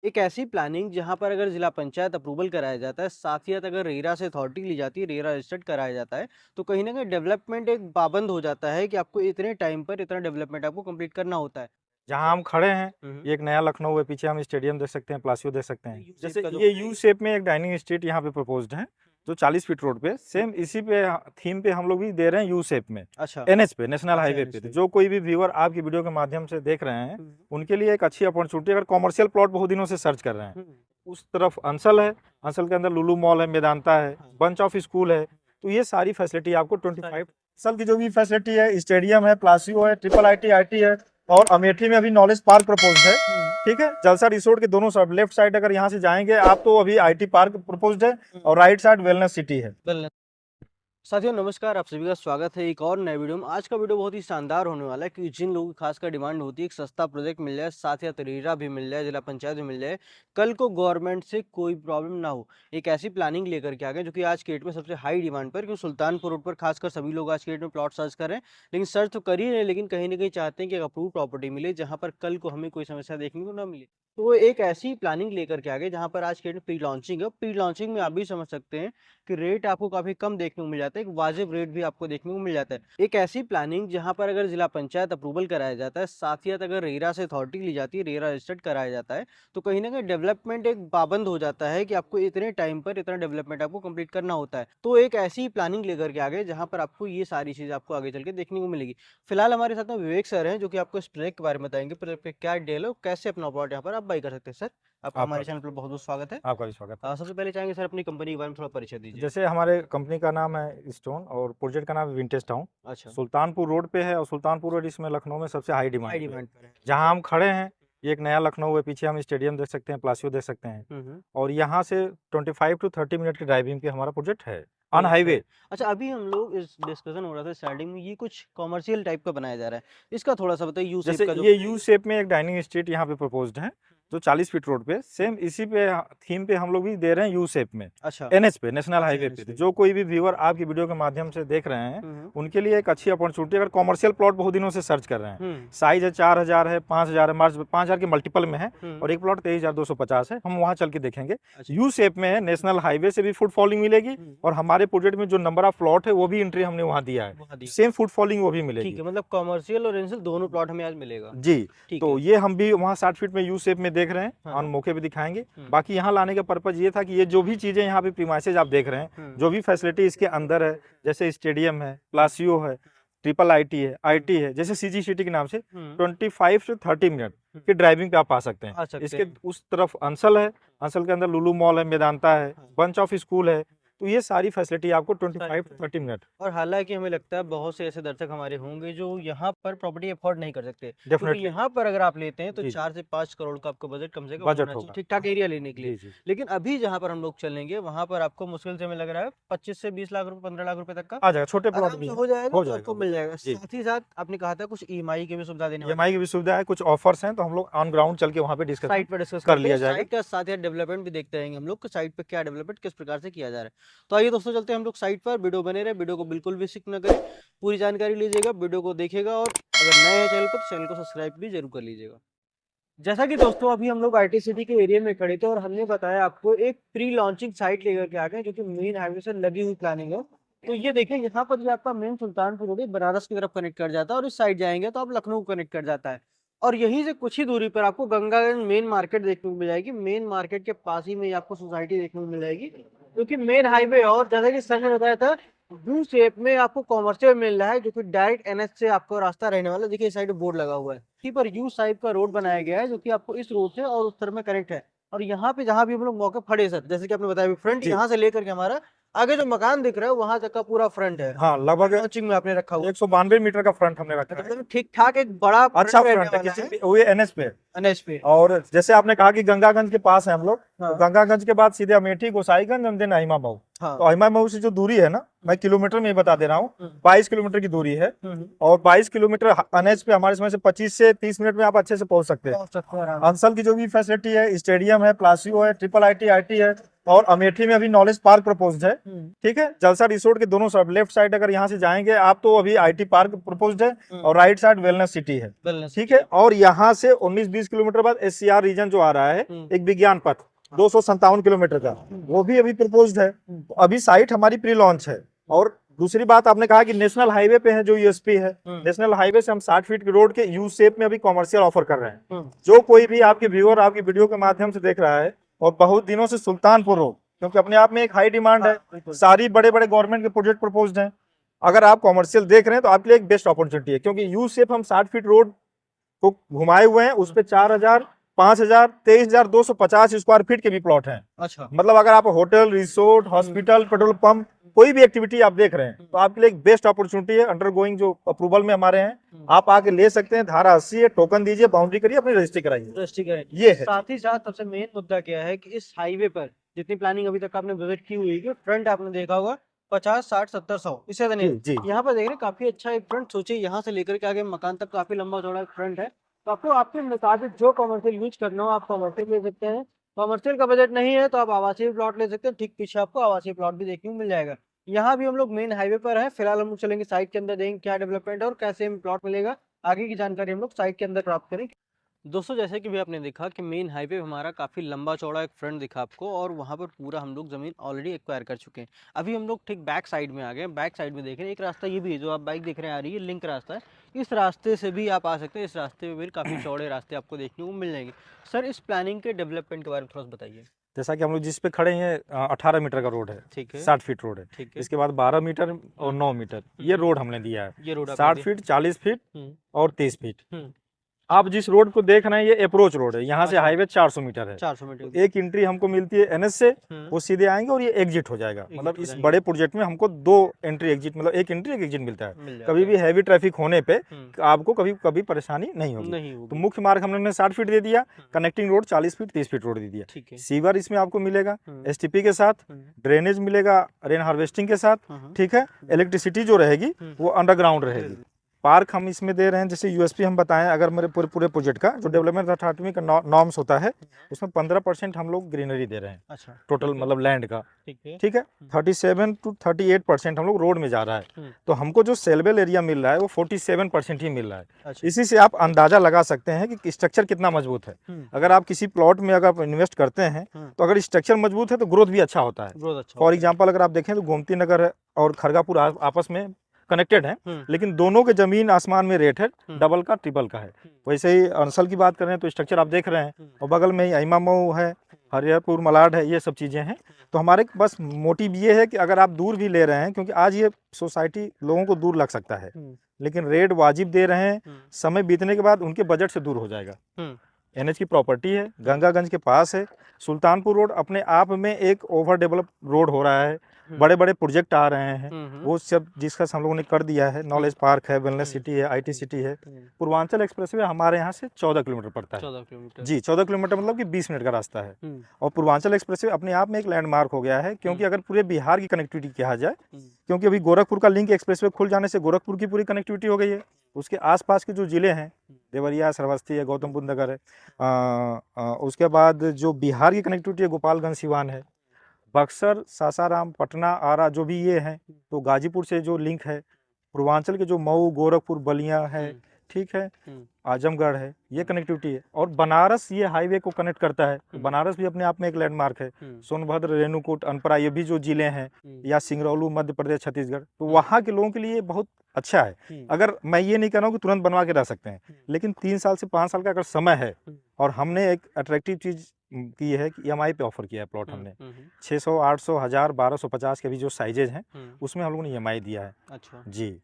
एक ऐसी प्लानिंग जहाँ पर अगर जिला पंचायत अप्रूवल कराया जाता है, साथ ही साथ अगर रेरा से अथॉरिटी ली जाती है, रेरा रजिस्टर्ड कराया जाता है, तो कहीं न कहीं डेवलपमेंट एक पाबंद हो जाता है कि आपको इतने टाइम पर इतना डेवलपमेंट आपको कंप्लीट करना होता है। जहाँ हम खड़े हैं, हुँ, हुँ। ये एक नया लखनऊ है, पीछे हम स्टेडियम देख सकते हैं, प्लासियो देख सकते ये हैं। यू शेप जैसे का जो ये है यू शेप में एक डाइनिंग स्ट्रीट यहाँ पे प्रपोज़्ड है, जो 40 फीट रोड पे, हुँ, सेम इसी पे थीम पे हम लोग भी दे रहे हैं यू शेप में, अच्छा, एनएच पे, नेशनल अच्छा हाईवे पे। तो एनएच जो कोई भी व्यूअर आपकी वीडियो के माध्यम से देख रहे हैं, हुँ, उनके लिए एक अच्छी अपॉर्चुनिटी, अगर कॉमर्शियल प्लॉट बहुत दिनों से सर्च कर रहे हैं, हुँ, उस तरफ अंसल है, अंसल के अंदर लुलु मॉल है, मेदांता है, हाँ, बंच ऑफ स्कूल है, तो ये सारी फैसिलिटी आपको सारी 25 साल की जो भी फैसिलिटी है, स्टेडियम है, प्लासियो है, ट्रिपल आईटी आईटी है, और अमेठी में अभी नॉलेज पार्क प्रपोज्ड है। हुँ, ठीक है, जलसा रिसोर्ट के दोनों साइड, लेफ्ट साइड अगर यहाँ से जाएंगे आप तो अभी आईटी पार्क प्रपोज्ड है, हुँ, और राइट साइड वेलनेस सिटी है। वेलनेस साथियों नमस्कार, आप सभी का स्वागत है एक और नए वीडियो में। आज का वीडियो बहुत ही शानदार होने वाला है क्योंकि जिन लोगों की खासकर डिमांड होती है एक सस्ता प्रोजेक्ट मिल जाए, साथ ही साथ रेरा भी मिल जाए, जिला पंचायत भी मिल जाए, कल को गवर्नमेंट से कोई प्रॉब्लम ना हो, एक ऐसी प्लानिंग लेकर के आ गए जो कि आज के डेट में सबसे हाई डिमांड पर, क्योंकि सुल्तानपुर रोड पर खासकर सभी लोग आज के डेट में प्लॉट सर्च कर रहे हैं। लेकिन सर्च तो कर ही रहे हैं, लेकिन कहीं ना कहीं चाहते हैं कि एक अप्रूव प्रॉपर्टी मिले जहाँ पर कल को हमें कोई समस्या देखने को ना मिले। तो वो एक ऐसी प्लानिंग लेकर के आ गए जहाँ पर आज के डेट में प्री लॉन्चिंग है। प्री लॉन्चिंग में आप भी समझ सकते हैं कि रेट आपको काफ़ी कम देखने को मिल जाता है, एक वाजिब रेट भी आपको देखने को मिल जाता है। एक ऐसी प्लानिंग जहाँ पर अगर जिला पंचायत अप्रूवल कराया जाता है, साथ ही साथ अगर रेरा से अथॉरिटी ली जाती है, रेरा रजिस्टर्ड कराया जाता है, तो कहीं न कहीं डेवलपमेंट एक पाबंद हो जाता है कि आपको इतने टाइम पर इतना डेवलपमेंट आपको कंप्लीट करना होता है। तो एक ऐसी प्लानिंग लेकर के आ गए जहाँ पर आपको ये सारी चीज़ आपको आगे चल के देखने को मिलेगी। फिलहाल हमारे साथ में विवेक सर हैं जो कि आपको इस प्रोजेक्ट के बारे में बताएँगे, प्रोजेक्ट पे क्या डिटेल है और कैसे अपना प्लॉट यहाँ पर आप बाय कर सकते हैं। सर, आपका आपका हमारे चैनल पर बहुत-बहुत स्वागत है। आपका भी स्वागत है। सबसे पहले चाहेंगे सर अपनी कंपनी के बारे में थोड़ा परिचय दीजिए। जैसे हमारे कंपनी का नाम है स्टोन, और प्रोजेक्ट का नाम है विंटेज टाउन। अच्छा, सुल्तानपुर रोड पे है, और सुल्तानपुर रोड इसमें लखनऊ में सबसे हाई हाई डिमांड पे है। डिमांड पर है। जहाँ हम खड़े हैं, ये एक नया लखनऊ है, पीछे हम स्टेडियम देख सकते हैं, प्लासियो देख सकते हैं, हुँ, हुँ। और यहाँ से 25 टू 30 मिनट की ड्राइविंग पे हमारा प्रोजेक्ट है, ऑन प्रोजेक्ट है। हाईवे। अच्छा, अभी हम लोग इस डिस्कशन हो रहा था स्टार्टिंग में, ये कुछ कमर्शियल टाइप का बनाया जा रहा है। इसका थोड़ा-सा बताइए यू शेप जैसे का जो ये यू शेप में एक डाइनिंग स्ट्रीट यहाँ पे प्रपोज्ड है, जो 40 फीट रोड पे, सेम इसी पे थीम पे हम लोग भी दे रहे हैं यू शेप में, अच्छा, एनएच पे, नेशनल अच्छा हाईवे एनएच पे। तो पे। जो कोई भी व्यूअर आपकी वीडियो के माध्यम से देख रहे हैं, हुँ, हुँ। उनके लिए एक अच्छी अपॉर्चुनिटी, अगर कॉमर्शियल प्लॉट बहुत दिनों से सर्च कर रहे हैं, हुँ, साइज है 4000 है, 5000 है, मार्च 5000 के मल्टीपल में है, हुँ। और एक प्लॉट 23,250 है, हम वहाँ चल के देखेंगे। अच्छा। यू शेप में है, नेशनल हाईवे से भी फुट फॉलिंग मिलेगी, हुँ, और हमारे प्रोजेक्ट में जो नंबर ऑफ प्लॉट है वो भी एंट्री हमने वहाँ दिया है, वहाँ दिया। सेम फुट फॉलिंग वो भी ठीक मिलेगी। है, मतलब कमर्शियल और रेज़िडेंशियल दोनों प्लॉट हमें आज मिलेगा। जी, ठीक तो है। ये हम भी वहाँ 60 फीट में यू शेप में देख रहे हैं, हाँ, ऑन हाँ। मौके पे दिखाएँगे। हुँ, बाकी यहाँ लाने का पर्पज़ ये था कि ये जो भी चीज़ें यहाँ पे प्रीमाइसेज़ आप देख रहे हैं, हुँ, जो भी फैसिलिटी इसके अंदर है, जैसे स्टेडियम है, हुँ, प्लासियो है, ट्रिपल हुँ, आईटी है, जैसे सीजी सिटी के नाम से हुँ, 25 से 30 मिनट हुँ। की ड्राइविंग पे आप आ सकते हैं। आ सकते इसके हैं। उस तरफ अंसल है, अंसल के अंदर लुलु मॉल है, मेदांता है, हाँ। बंच ऑफ स्कूल है, तो ये सारी फैसिलिटी आपको सारी 25 टू 30 फैसिलिटी मिनट और हालाँकि हमें लगता है बहुत से ऐसे दर्शक हमारे होंगे जो यहाँ पर प्रॉपर्टी अफ़ोर्ड नहीं कर सकते। क्योंकि डेफ़िनेटली। यहाँ पर अगर आप लेते हैं तो जी, जी, 4 से 5 करोड़ का आपका बजट कम से कम बजट होना चाहिए होगा। ठीक-ठाक एरिया लेने के लिए। जी, जी। लेकिन अभी जहाँ पर हम लोग चलेंगे वहाँ पर आपको मुश्किल से हमें लग रहा है 25 से 20 लाख रुपए, 15 लाख रुपए तक का आ जाएगा, छोटे प्लॉट आराम भी से हैं, हो जाएगा, हो आपको जाएगा। मिल जाएगा। जी। साथ ही साथ आपने कहा था कुछ ईएमआई की भी सुविधा देने वाले ईएमआई की भी सुविधा है, कुछ ऑफर्स हैं, तो हम लोग ऑन ग्राउंड चल के वहाँ पे डिस्कशन साइट पे डिस्कस कर करते हैं। लिया जाएगा। साइट का साथ ही डेवलपमेंट भी देखते रहेंगे हम लोग कि साइट पे क्या डेवलपमेंट किस प्रकार से किया जा रहा है। तो आइए दोस्तों चलते हैं हम लोग साइट पर, वीडियो बने रहे, वीडियो को बिल्कुल भी स्किप ना करें, पूरी जानकारी लीजिएगा, वीडियो को देखिएगा और अगर नए हैं चैनल पर तो चैनल को सब्सक्राइब भी ज़रूर कर लीजिएगा। जैसा कि दोस्तों अभी हम लोग आईटी सिटी के एरिया में खड़े थे और हमने बताया आपको एक प्री लॉन्चिंग साइट लेकर के आ गए जो कि मेन हाईवे से लगी हुई प्लानिंग है। तो ये देखिए यहाँ पर जो आपका मेन सुल्तानपुर रोड है बनारस की तरफ कनेक्ट कर जाता है और इस साइड जाएंगे तो आप लखनऊ कनेक्ट कर जाता है। और यहीं से कुछ ही दूरी पर आपको गंगागंज मेन मार्केट देखने को मिल जाएगी। मेन मार्केट के पास ही में आपको सोसाइटी देखने को मिल जाएगी जो कि मेन हाईवे है और जैसा कि सर ने बताया था यू शेप में आपको कॉमर्शियल मिल रहा है जो कि डायरेक्ट एनएच से आपको रास्ता रहने वाला है। देखिए इस साइड बोर्ड लगा हुआ है इसी पर यू टाइप का रोड बनाया गया है जो कि आपको इस रोड से और उस तरफ में कनेक्ट है। और यहाँ पे जहाँ भी हम लोग मौके खड़े सर जैसे कि आपने बताया फ्रंट जी। यहाँ से लेकर के हमारा आगे जो मकान दिख रहा है वहां तक का पूरा फ्रंट है। हाँ, लगभग लॉन्चिंग में आपने रखा हुआ 192 मीटर का फ्रंट हमने रखा है। मतलब ठीक ठाक एक बड़ा अच्छा फ्रंट रहने फ्रंट है, वाला किसी है भी वो एनएच पे। एनएच पे। और जैसे आपने कहा कि गंगागंज के पास है हम लोग, तो हाँ गंगागंज के बाद सीधे अमेठी, गोसाईगंज एंड देन अहिमा मऊ। हाँ। तो अहिमा मऊ से जो दूरी है ना, मैं किलोमीटर में ही बता दे रहा हूँ, हम्म, 22 किलोमीटर की दूरी है। हम्म, और 22 किलोमीटर एनएच पे हमारे समय से 25 से 30 मिनट में आप अच्छे से पहुंच सकते हैं। पहुंच सकते हैं आराम से। अंसल की जो भी फैसिलिटी है, स्टेडियम है, प्लासियो है, ट्रिपल आईटी आईटी है, और अमेठी में अभी नॉलेज पार्क प्रपोज्ड है, ठीक है। जलसा रिसोर्ट के दोनों साइड, लेफ्ट साइड अगर यहाँ से जाएंगे आप तो अभी आईटी पार्क प्रपोज्ड है और राइट साइड वेलनेस सिटी है, ठीक है। और यहाँ से 19-20 किलोमीटर बाद एससीआर रीजन जो आ रहा है, एक विज्ञान पथ 257 किलोमीटर का, वो भी अभी प्रपोज्ड है। तो अभी साइट हमारी प्री लॉन्च है। और दूसरी बात आपने कहा कि नेशनल हाईवे पे है जो यूएसपी है, नेशनल हाईवे से हम 60 फीट की रोड के यू शेप में अभी कॉमर्शियल ऑफर कर रहे हैं। जो कोई भी आपके व्यूअर आपकी वीडियो के माध्यम से देख रहा है और बहुत दिनों से सुल्तानपुर रोड, क्योंकि अपने आप में एक हाई डिमांड है, सारी बड़े बड़े गवर्नमेंट के प्रोजेक्ट प्रपोज्ड हैं, अगर आप कॉमर्शियल देख रहे हैं तो आपके लिए एक बेस्ट अपॉर्चुनिटी है। क्योंकि यू शेप हम 60 फीट रोड को घुमाए हुए हैं, उस पे 4000, 5000, 23,250 स्क्वायर फीट के भी प्लॉट हैं। अच्छा, मतलब अगर आप hotel, resort, hospital, petrol pump, कोई भी एक्टिविटी आप देख रहे हैं तो आपके लिए एक बेस्ट अपॉर्चुनिटी है। अंडरगोइंग जो अप्रूवल में हमारे हैं, आप आके ले सकते हैं। धारा 80 है, टोकन दीजिए, बाउंड्री करिए, अपनी रजिस्ट्री कराइए, ये है। साथ ही साथ सबसे मेन मुद्दा क्या है कि इस हाईवे पर जितनी प्लानिंग अभी तक आपने विजिट की हुई है, फ्रंट आपने देखा होगा 50, 60, 70, 100, इससे ज्यादा नहीं। जी यहाँ पर देख रहे हैं काफी अच्छा एक फ्रंट, सोचिए यहाँ से लेकर के आगे मकान तक काफी लंबा चौड़ा एक फ्रंट है। तो आपको आपके मुताबिक जो कमर्शियल यूज करना हो आप कमर्शियल ले सकते हैं। कमर्शियल का बजट नहीं है तो आप आवासीय प्लॉट ले सकते हैं, ठीक पीछे आपको आवासीय प्लॉट भी देखने को मिल जाएगा। यहाँ भी हम लोग मेन हाईवे पर हैं, फिलहाल हम लोग चलेंगे साइट के अंदर, देखेंगे क्या डेवलपमेंट है और कैसे हमें प्लॉट मिलेगा, आगे की जानकारी हम लोग साइट के अंदर प्राप्त करेंगे। दोस्तों जैसे कि भी आपने देखा कि मेन हाईवे हमारा काफ़ी लंबा चौड़ा एक फ्रंट दिखा आपको और वहाँ पर पूरा हम लोग ज़मीन ऑलरेडी एक्वायर कर चुके हैं। अभी हम लोग ठीक बैक साइड में आ गए हैं। बैक साइड में देख रहे हैं एक रास्ता ये भी है, जो आप बाइक देख रहे हैं आ रही है, लिंक रास्ता है। इस रास्ते से भी आप आ सकते हैं। इस रास्ते में भी काफ़ी चौड़े रास्ते आपको देखने को मिल जाएंगे। सर इस प्लानिंग के डेवलपमेंट के बारे में थोड़ा सा बताइए। जैसा कि हम लोग जिस पे खड़े हैं 18 मीटर का रोड है, ठीक है, 60 फीट रोड है, ठीक है। इसके बाद 12 मीटर और 9 मीटर ये रोड हमने दिया है। ये रोड 60 फीट, 40 फीट और 30 फीट। हम्म। आप जिस रोड को देख रहे हैं ये अप्रोच रोड है, यहाँ से अच्छा। हाईवे 400 मीटर है। 400 मीटर। तो एक एंट्री हमको मिलती है एनएच से, वो सीधे आएंगे और ये एग्जिट हो जाएगा। एग्जिट मतलब हो इस जाएंगे। बड़े प्रोजेक्ट में हमको 2 एंट्री एग्जिट, मतलब एक एंट्री एक एग्जिट मिलता है। मिल जाता कभी है। भी हैवी ट्रैफिक होने पे हम्म। आपको कभी कभी परेशानी नहीं होगी। नहीं तो होगी। मुख्य मार्ग हमने 60 फीट दे दिया, connecting road 40 feet, 30 feet road दे दिया। ठीक है। सीवर इसमें आपको मिलेगा हम्म। एसटीपी के साथ, ड्रेनेज मिलेगा रेन हार्वेस्टिंग के साथ, ठीक है। इलेक्ट्रिसिटी जो रहेगी वो अंडरग्राउंड रहेगी। पार्क हम इसमें दे रहे हैं, जैसे यूएसपी हम बताएं, अगर मेरे पूरे प्रोजेक्ट का जो डेवलपमेंट अथॉरिटी का नॉर्म्स होता है उसमें 15% हम लोग ग्रीनरी दे रहे हैं। अच्छा, टोटल मतलब लैंड का, ठीक है। ठीक है। 37 to 38% हम लोग रोड में जा रहा है। तो हमको जो सेलेबल एरिया मिल रहा है वो 47% ही मिल रहा है। अच्छा। इसी से आप अंदाजा लगा सकते हैं कि स्ट्रक्चर कितना मजबूत है। अगर आप किसी प्लॉट में अगर आप इन्वेस्ट करते हैं तो अगर स्ट्रक्चर मजबूत है तो ग्रोथ भी अच्छा होता है। ग्रोथ अच्छा। फॉर एग्जाम्पल अगर आप देखें तो गोमती नगर और खरगापुर आपस में कनेक्टेड है, लेकिन दोनों के जमीन आसमान में रेट है, डबल का ट्रिपल का है। वैसे ही अंसल की बात करें तो स्ट्रक्चर आप देख रहे हैं, और बगल में ही अहिमा मऊ है, हरिहरपुर मलाड है, ये सब चीज़ें हैं। तो हमारे बस मोटिव ये है कि अगर आप दूर भी ले रहे हैं, क्योंकि आज ये सोसाइटी लोगों को दूर लग सकता है, लेकिन रेट वाजिब दे रहे हैं, समय बीतने के बाद उनके बजट से दूर हो जाएगा। एनएच की प्रॉपर्टी है, गंगागंज के पास है। सुल्तानपुर रोड अपने आप में एक ओवर डेवलप रोड हो रहा है, बड़े बड़े प्रोजेक्ट आ रहे हैं, वो सब डिस्कस हम लोगों ने कर दिया है। नॉलेज पार्क है, वेलनेस सिटी है, आईटी सिटी है। पूर्वांचल एक्सप्रेसवे हमारे यहाँ से 14 किलोमीटर पड़ता है। 14 किलोमीटर जी, 14 किलोमीटर मतलब कि 20 मिनट का रास्ता है। और पूर्वांचल एक्सप्रेसवे अपने आप में एक लैंडमार्क हो गया है, क्योंकि अगर पूरे बिहार की कनेक्टिविटी कहा जाए, क्योंकि अभी गोरखपुर का लिंक एक्सप्रेसवे खुल जाने से गोरखपुर की पूरी कनेक्टिविटी हो गई है। उसके आसपास के जो जिले हैं, देवरिया, श्रावस्ती है, गौतम बुद्ध नगर है, उसके बाद जो बिहार की कनेक्टिविटी है, गोपालगंज, सिवान है, बक्सर, सासाराम, पटना, आरा, जो भी ये हैं, तो गाजीपुर से जो लिंक है, पूर्वांचल के जो मऊ, गोरखपुर, बलिया है, ठीक है, आजमगढ़ है, ये कनेक्टिविटी है। और बनारस ये हाईवे को कनेक्ट करता है, तो बनारस भी अपने आप में एक लैंडमार्क है। सोनभद्र, रेणुकूट, अनपरा, ये भी जो जिले हैं, या सिंगरौली, मध्य प्रदेश, छत्तीसगढ़, तो वहाँ के लोगों के लिए बहुत अच्छा है। अगर मैं ये नहीं कह रहा हूँ कि तुरंत बनवा के रह सकते हैं, लेकिन 3 साल से 5 साल का अगर समय है, और हमने एक अट्रैक्टिव चीज़ की है कि ईएमआई पे ऑफर किया है प्लॉट हमने 600, 800, 1000, 1250 के भी जो साइजेज हैं, उसमें हम लोगों ने ईएमआई दिया है। अच्छा जी।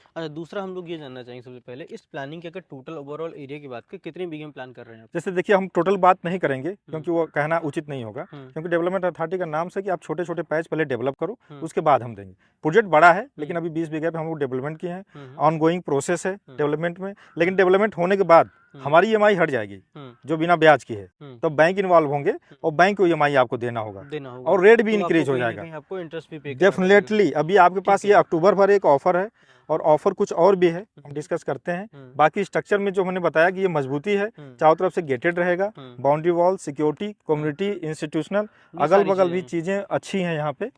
अच्छा, दूसरा हम लोग ये जानना चाहेंगे सबसे पहले, इस प्लानिंग के अगर टोटल ओवरऑल एरिया की बात करें, कितने बीघे में प्लान कर रहे हैं आप? जैसे देखिए, हम टोटल बात नहीं करेंगे क्योंकि वो कहना उचित नहीं होगा, क्योंकि डेवलपमेंट अथॉरिटी का नाम से कि आप छोटे छोटे पैच पहले डेवलप करो, उसके बाद हम देंगे। प्रोजेक्ट बड़ा है, लेकिन अभी 20 बीघे पे हम लोग डेवलपमेंट किए हैं, ऑन गोइंग प्रोसेस है डेवलपमेंट में। लेकिन डेवलपमेंट होने के बाद हमारी ईएमआई हट जाएगी जो बिना ब्याज की है, तो बैंक इन्वॉल्व होंगे और बैंक को ईएमआई आपको देना होगा और रेट भी इंक्रीज हो जाएगा आपको इंटरेस्ट भी पे डेफिनेटली। अभी आपके पास ये अक्टूबर भर एक ऑफर है और ऑफर कुछ और भी है, हम डिस्कस करते हैं। बाकी स्ट्रक्चर में जो हमने बताया कि ये मजबूती है, चारों तरफ से गेटेड रहेगा, boundary wall, security, community, institutional, अगल बगल भी चीजें अच्छी हैं यहाँ पे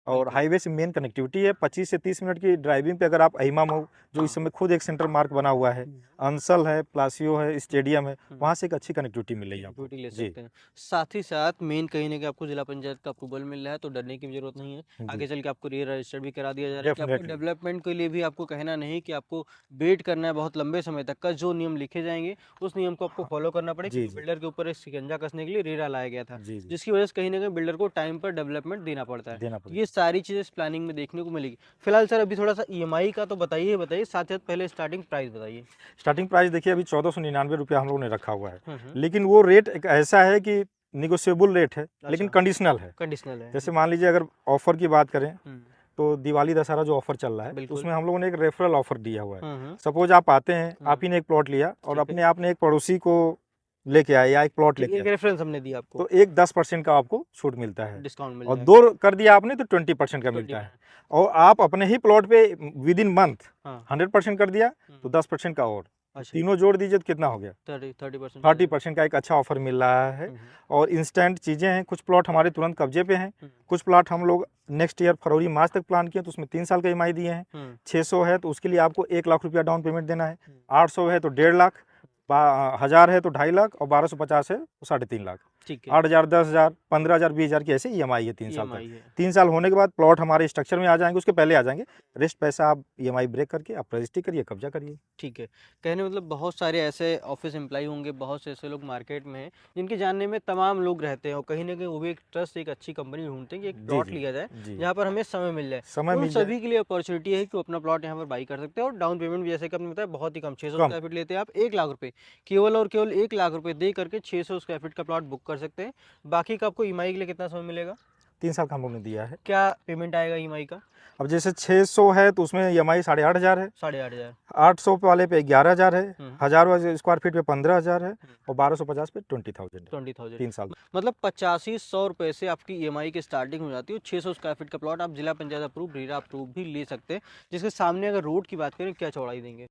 और हाईवे से मेन कनेक्टिविटी है। 25 से 30 मिनट की ड्राइविंग पे अगर आप अहिमा मऊ, जो इस समय खुद एक सेंटर मार्क बना हुआ है, अंसल है, प्लासियो है, स्टेडियम है, वहाँ से एक अच्छी कनेक्टिविटी मिल रही है आपको। ले सकते हैं। साथ ही साथ मेन कहीं ना कहीं आपको जिला पंचायत का अप्रूवल मिल रहा है, तो डरने की भी जरूरत नहीं है। आगे चल के आपको री रजिस्टर भी करा दिया जा रहा है कि आपको डेवलपमेंट के लिए भी आपको कहना नहीं कि आपको वेट करना है बहुत लंबे समय तक का। जो नियम लिखे जाएंगे उस नियम को आपको फॉलो करना पड़ेगा। बिल्डर के ऊपर एक शिकंजा कसने के लिए रेरा लाया गया था, जिसकी वजह से कहीं ना कहीं बिल्डर को टाइम पर डेवलपमेंट देना पड़ता है। ये सारी चीजें प्लानिंग में देखने को मिलेगी। फिलहाल सर अभी थोड़ा सा ईएमआई का तो बताइए, साथ ही पहले स्टार्टिंग प्राइस बताइए। स्टार्टिंग प्राइस देखिए अभी 1499 रुपया हम लोगों ने रखा हुआ है, लेकिन वो रेट एक ऐसा है कि निगोशिएबल रेट है, लेकिन कंडीशनल है। जैसे मान लीजिए अगर ऑफर की बात करें तो दिवाली दशहरा जो ऑफर चल रहा है उसमें हम लोगों ने एक रेफरल ऑफर दिया हुआ है। सपोज आप आते हैं, आप ही ने एक प्लॉट लिया और अपने आपने एक पड़ोसी को लेके आए या एक प्लॉट लेके आए, रेफरेंस हमने दिया आपको, तो एक 10% का आपको छूट मिलता है, डिस्काउंट मिल और 2 कर दिया आपने तो 20% का मिलता है। और आप अपने ही प्लॉट पे विद इन मंथ 100% कर दिया तो 10% का और। तीनों जोड़ दीजिए तो कितना हो गया 30% का एक अच्छा ऑफर मिल रहा है। और इंस्टेंट चीजें हैं, कुछ प्लॉट हमारे तुरंत कब्जे पे हैं, कुछ प्लॉट हम लोग नेक्स्ट ईयर फरवरी मार्च तक प्लान किए तो उसमें 3 साल का ईएमआई दिए हैं। 600 है तो उसके लिए आपको 1 लाख रुपया डाउन पेमेंट देना है, 800 है तो 1.5 लाख, 1000 है तो 2.5 लाख और 1250 है तो 3.5 लाख। 8,000, 10,000, 15,000, 20,000 की ऐसे ईएमआई है 3 साल तक। 3 साल होने के बाद प्लॉट हमारे स्ट्रक्चर में आ जाएंगे, उसके पहले आ जाएंगे। रेस्ट पैसा आप ईएमआई ब्रेक करके आप रजिस्ट्री करिए, कब्जा करिए। ठीक है, कहने मतलब बहुत सारे ऐसे ऑफिस एम्प्लॉय होंगे, बहुत से ऐसे लोग मार्केट में हैं जिनके जानने में तमाम लोग रहते हैं और कहीं ना कहीं वो भी एक ट्रस्ट, एक अच्छी कंपनी ढूंढते हैं कि एक प्लॉट लिया जाए जहाँ पर हमें समय मिल जाए। उन सभी के लिए अपॉर्चुनिटी है कि वो अपना प्लॉट यहाँ पर बाई कर सकते हैं और डाउन पेमेंट भी जैसे कि आपने बताया बहुत ही कम, 600 स्क्वायर फीट लेते हैं आप 1 लाख रुपए, केवल और केवल 1 लाख रुपए दे करके 600 स्क्वायर फीट का प्लॉट बुक कर सकते हैं। बाकी का आपको ईएमआई के लिए कितना समय मिलेगा? 3 साल का हम लोग ने दिया है। क्या पेमेंट आएगा ईएमआई का? अब जैसे 600 है तो उसमें ईएमआई 8,500 है, 8,500, 800 वाले पे 11,000 है, 1000 स्क्वायर फीट पे 15,000 है और 1250 पे 20,000 3 साल। मतलब 85-100 रुपए से आपकी ईएमआई की स्टार्टिंग हो जाती है। 600 स्क्वायर फीट का प्लॉट आप जिला पंचायत अप्रूव, रेरा अप्रूव भी ले सकते हैं। जिसके सामने अगर रोड की बात करें, क्या चौड़ाई देंगे?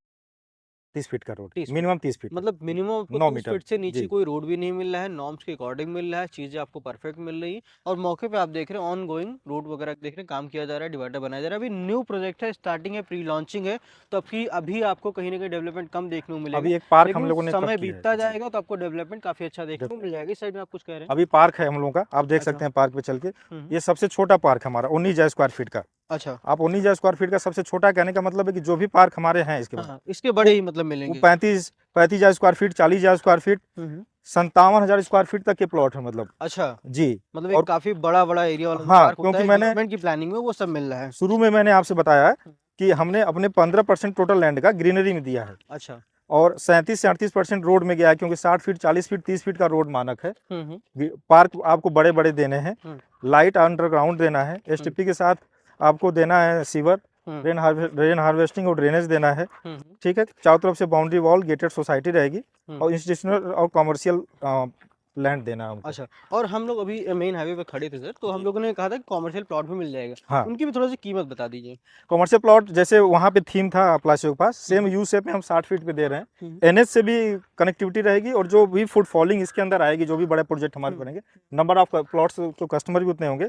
30 फीट का रोड, मिनिमम 30 फीट, मतलब मिनिमम 9 30 फीट से नीचे कोई रोड भी नहीं मिल रहा है, नॉर्म्स के अकॉर्डिंग मिल रहा है, चीजें आपको परफेक्ट मिल रही है। और मौके पे आप देख रहे हैं ऑन गोइंग रोड वगैरह देख रहे हैं, काम किया जा रहा है, डिवाइडर बनाया जा रहा है। अभी न्यू प्रोजेक्ट है, स्टार्टिंग है, प्री लॉन्चिंग है, तो अभी आपको कहीं ना कहीं डेवलपमेंट कम देखने को मिलेगा। अभी एक पार्क हम लोगों ने समय बीतता जाएगा तो आपको डेवलपमेंट काफी अच्छा देखने को मिल जाएगा। इस साइड में आप कुछ कह रहे हैं? अभी पार्क है हम लोगों का, आप देख सकते हैं पार्क पे चल के। ये सबसे छोटा पार्क हमारा 19,000 स्क्वायर फीट का। अच्छा, आप 19,000 स्क्वायर फीट का सबसे छोटा कहने का मतलब है कि जो भी पार्क हमारे हैं इसके बड़े ही मतलब मिलेंगे, 35,000 square feet, 40,000 square feet, 57,000 square feet तक के प्लॉट है मतलब। अच्छा जी, मतलब एक काफी बड़ा एरिया वाला हाँ, क्योंकि मैंने की प्लानिंग में वो सब मिल रहा है। शुरू में मैंने आपसे बताया है कि हमने अपने 15% टोटल लैंड का ग्रीनरी में दिया है। अच्छा, और 37 से 38% रोड में गया है, क्योंकि 60 फीट, 40 फीट, 30 फीट का रोड मानक है। पार्क आपको बड़े बड़े देने हैं, लाइट अंडरग्राउंड देना है, एसटीपी के साथ आपको देना है सीवर, रेन हार्वेस्टिंग और ड्रेनेज देना है। ठीक है, चारों तरफ से बाउंड्री वॉल, गेटेड सोसाइटी रहेगी और इंस्टीट्यूशनल और कमर्शियल लैंड देना है। अच्छा, और हम लोग अभी मेन हाईवे पे खड़े थे सर, तो हम लोगों ने कहा था कि कमर्शियल प्लॉट भी मिल जाएगा। हाँ, उनकी भी थोड़ी सी कीमत बता दीजिए। कमर्शियल प्लॉट जैसे वहाँ पे थीम था प्लासियो के पास, सेम यू शेप में हम 60 फीट पे दे रहे हैं। एनएच से भी कनेक्टिविटी रहेगी और जो भी फुटफॉलिंग इसके अंदर आएगी, जो भी बड़े प्रोजेक्ट हमारे बनेंगे, नंबर ऑफ प्लॉट्स तो कस्टमर भी उतने होंगे,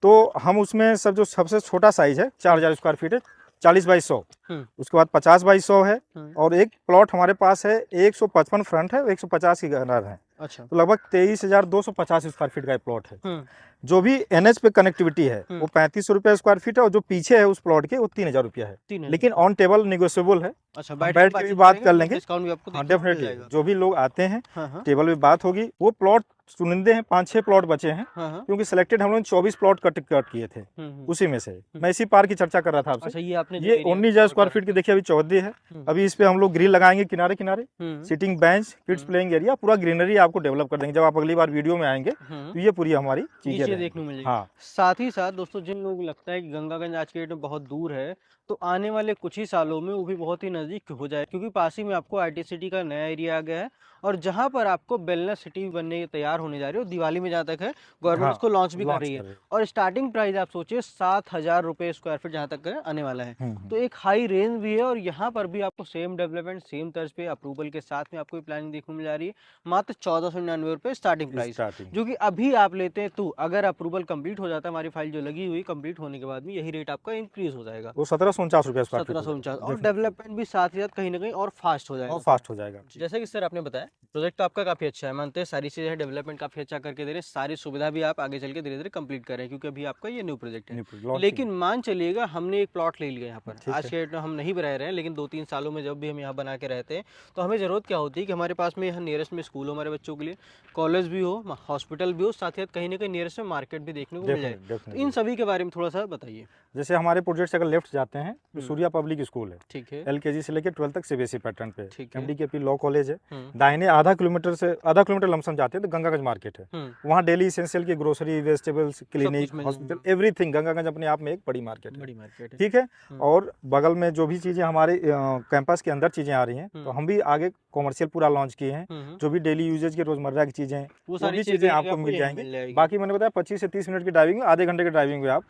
तो हम उसमें सब जो सबसे छोटा साइज है 4,000 स्क्वायर फीट है, 40 बाई 100, उसके बाद 50 बाई 100 है, और एक प्लॉट हमारे पास है 155 फ्रंट है, 150 की गनर है। अच्छा, तो लगभग 23,250 स्क्वायर फीट का प्लॉट है। जो भी एनएच पे कनेक्टिविटी है वो 3500 रुपये स्क्वायर फीट है, और जो पीछे है उस प्लॉट के वो 3,000 रुपया है, लेकिन ऑन टेबल निगोशिएबल है। अच्छा, बैठ के भी बात कर लेंगे, डिस्काउंट भी आपको डेफिनेटली। जो भी लोग आते हैं टेबल पे बात होगी। वो प्लॉट चुनिंदे हैं, 5-6 प्लॉट बचे हैं, क्योंकि सिलेक्टेड हम लोग 24 प्लॉट कट किए थे, उसी में से मैं इसी पार्क की चर्चा कर रहा था आपसे। ये 19,000 स्क्वायर फीट की देखिए अभी 14 है। अभी इस पे हम लोग ग्रिल लगाएंगे, किनारे किनारे sitting bench, kids playing area, पूरा ग्रीनरी आपको डेवलप कर देंगे। जब आप अगली बार वीडियो में आएंगे तो ये पूरी हमारी चीजें देखने को मिलेगी। हाँ, साथ ही साथ दोस्तों, जिन लोगों को लगता है कि गंगागंज आज के डेट में बहुत दूर है तो आने वाले कुछ ही सालों में वो भी बहुत ही नज़दीक हो जाए, क्योंकि पास ही में आपको IT सिटी का नया एरिया आ गया है और जहाँ पर आपको वेलनेस सिटी बनने तैयार होने जा रही है, और दिवाली में जहाँ तक है गवर्नमेंट हाँ, उसको लॉन्च भी कर लॉन्च रही कर है। रहे हैं। और स्टार्टिंग प्राइस आप सोचिए 7,000 रुपये स्क्वायर फीट जहाँ तक है आने वाला है। तो एक हाई रेंज भी है, और यहाँ पर भी आपको सेम डेवलपमेंट सेम तर्ज पे अप्रूवल के साथ में आपको ये प्लानिंग देखने को मिल जा रही है। मात्र 1499 रुपये स्टार्टिंग प्राइस, स्टार्टिंग जो कि अभी आप लेते हैं तो अगर अप्रूवल कंप्लीट हो जाता है, हमारी फाइल जो लगी हुई कंप्लीट होने के बाद में यही रेट आपका इंक्रीज हो जाएगा, वो 1749 रुपये स्क्वायर फीट हो 1749, जाएगा, और definitely। डेवलपमेंट भी साथ ही साथ कहीं ना कहीं और फास्ट हो और जाएगा। फास्ट हो जाएगा। जैसा कि सर आपने बताया, प्रोजेक्ट तो आपका काफ़ी अच्छा है, मानते हैं सारी चीज़ें डेवलपमेंट काफ़ी अच्छा करके दे रहे हैं, सारी सुविधा भी आप आगे चल के धीरे धीरे कंप्लीट कर रहे हैं, क्योंकि अभी आपका ये न्यू प्रोजेक्ट है। launching लेकिन मान चलिएगा हमने एक प्लॉट ले लिया यहाँ पर, ठीक आज है। के डेट में हम नहीं रह रहे हैं, लेकिन 2-3 सालों में जब भी हम यहाँ बना के रहते हैं तो हमें ज़रूरत क्या होती है कि हमारे पास में यहाँ नियरेस्ट में स्कूल हो हमारे बच्चों के लिए, कॉलेज भी हो, हॉस्पिटल भी हो, साथ ही साथ कहीं ना कहीं नियरेस्ट में मार्केट भी देखने को मिल जाए। तो इन डेफिनेटली सभी के बारे में थोड़ा सा बताइए। जैसे हमारे प्रोजेक्ट से अगर लेफ्ट जाते हैं तो सूर्या पब्लिक स्कूल है, ठीक है। LKG से लेकर 12 तक CBSE पैटर्न पे। ठीक है। MDKP लॉ कॉलेज है। हम्म। दाहिने आधा किलोमीटर लमसम जाते हैं तो गंगागंज मार्केट है। वहाँ डेली इसेंशियल की ग्रोसरी, वेजिटेबल्स, क्लिनिक, मिल हॉस्पिटल, एवरीथिंग। गंगागंज अपने आप में एक बड़ी मार्केट है, बड़ी मार्केट है। ठीक है। और बगल में जो भी चीज़ें हमारे कैंपस के अंदर चीज़ें आ रही हैं, तो हम भी आगे कॉमर्शियल पूरा लॉन्च किए हैं। जो भी डेली यूजेज की रोजमर्रा की चीज़ें हैं वो सारी भी चीज़ें चीज़ें आपको आपको मिल यहीं मिल जाएंगी। जाएगी। बाकी मैंने बताया 25 से 30 मिनट की ड्राइविंग में, आधे घंटे की ड्राइविंग में आप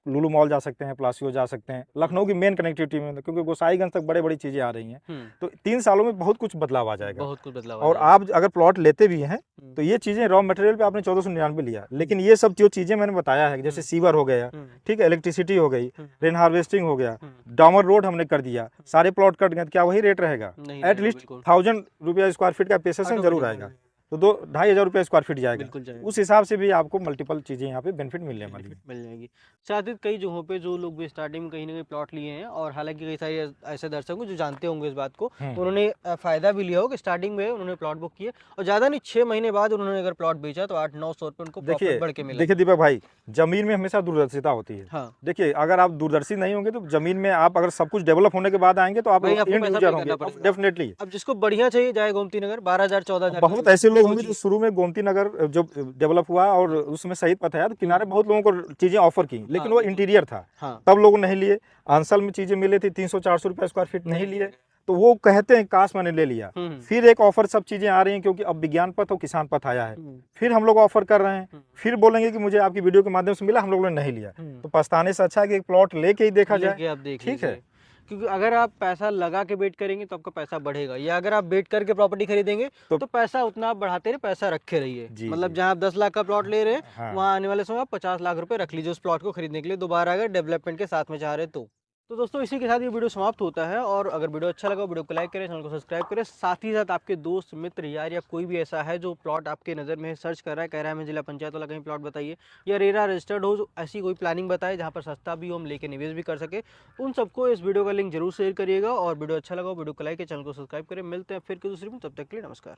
लुलु मॉल जा सकते हैं, प्लासियो जा सकते हैं, लखनऊ की मेन कनेक्टिविटी में, क्योंकि गोसाईगंज तक बड़ी बड़ी चीज़ें आ रही हैं। तो 3 सालों में बहुत कुछ बदलाव आ जाएगा। बहुत कुछ बदलाव और आप अगर प्लॉट लेते भी हैं तो ये चीज़ें रॉ मटेरियल पे आपने 1499 लिया, लेकिन ये सब जो चीज़ें मैंने बताया है, जैसे सीवर हो गया, ठीक है, इलेक्ट्रिसिटी हो गई, रेन हार्वेस्टिंग हो गया, डामर रोड हमने कर दिया, सारे प्लॉट कट गए, तो क्या वही रेट रहेगा? एटलीस्ट 1000 रुपया स्क्वायर फीट का पेसेशन जरूर आएगा, तो 2-2,500 रुपये स्क्वायर फीट जाएगा। उस हिसाब से भी आपको मल्टीपल चीज़ें यहाँ पे बेनिफिट मिलने वाली है। मिल जाएगी। साथ ही कई जगहों पे जो लोग भी स्टार्टिंग में कहीं ना कहीं प्लॉट लिए हैं, और हालांकि कई सारे ऐसे दर्शक हैं जो जानते होंगे इस बात को, उन्होंने फ़ायदा भी लिया हो कि स्टार्टिंग में उन्होंने प्लॉट बुक किए और ज़्यादा नहीं 6 महीने बाद उन्होंने अगर प्लॉट बेचा तो 800-900 रुपये उनको प्रॉफिट बढ़ के मिला। देखिए दीपक भाई, जमीन में हमेशा दूरदर्शिता होती है। हाँ। देखिए अगर आप दूरदर्शी नहीं होंगे तो जमीन में आप अगर सब कुछ डेवलप होने के बाद आएंगे तो आप एंड यूजर होंगे डेफिनेटली। अब जिसको बढ़िया चाहिए जाए गोमती नगर 12,000 14,000। बहुत ऐसे लोग होंगे जो शुरू में गोमती नगर जो डेवलप हुआ और उसमें शहीद पथ है तो किनारे बहुत लोगों को चीजें ऑफर की, लेकिन वो इंटीरियर था, तब लोगों ने नहीं लिए। आंसल में चीजें मिली थी 300-400 रुपए स्क्वायर फीट, नहीं लिए, तो वो कहते हैं काश मैंने ले लिया। फिर एक ऑफर सब चीजें आ रही हैं, क्योंकि अब विज्ञान पथ और किसान पथ आया है, फिर हम लोग ऑफर कर रहे हैं, फिर बोलेंगे कि मुझे आपकी वीडियो के माध्यम से मिला, हम लोगों ने नहीं लिया। तो पछताने से अच्छा है कि एक प्लॉट लेके ही देखा जाए, ठीक है। क्योंकि अगर आप पैसा लगा के वेट करेंगे तो आपका पैसा बढ़ेगा, या अगर आप वेट करके प्रॉपर्टी खरीदेंगे तो पैसा उतना आप बढ़ाते रहिए, पैसा रखे रहिए। मतलब जहां आप 10 लाख का प्लॉट ले रहे हैं वहां आने वाले समय आप 50 लाख रुपए रख लीजिए उस प्लॉट को खरीदने के लिए, दोबारा अगर डेवलपमेंट के साथ में चाह रहे तो दोस्तों इसी के साथ ये वीडियो समाप्त होता है। और अगर वीडियो अच्छा लगा वीडियो को लाइक करें, चैनल को सब्सक्राइब करें, साथ ही साथ आपके दोस्त मित्र यार या कोई भी ऐसा है जो प्लॉट आपके नज़र में सर्च कर रहा है, कह रहा है हमें जिला पंचायत वाला कहीं प्लॉट बताइए, या रेरा रजिस्टर्ड हो, ऐसी कोई प्लानिंग बताए जहाँ पर सस्ता भी हो, हम लेके निवेश भी कर सके, उन सबको इस वीडियो का लिंक जरूर शेयर करिएगा। और वीडियो अच्छा लगा वीडियो को लाइक करें, चैनल को सब्सक्राइब करें। मिलते हैं फिर दूसरी में, तब तक के लिए नमस्कार।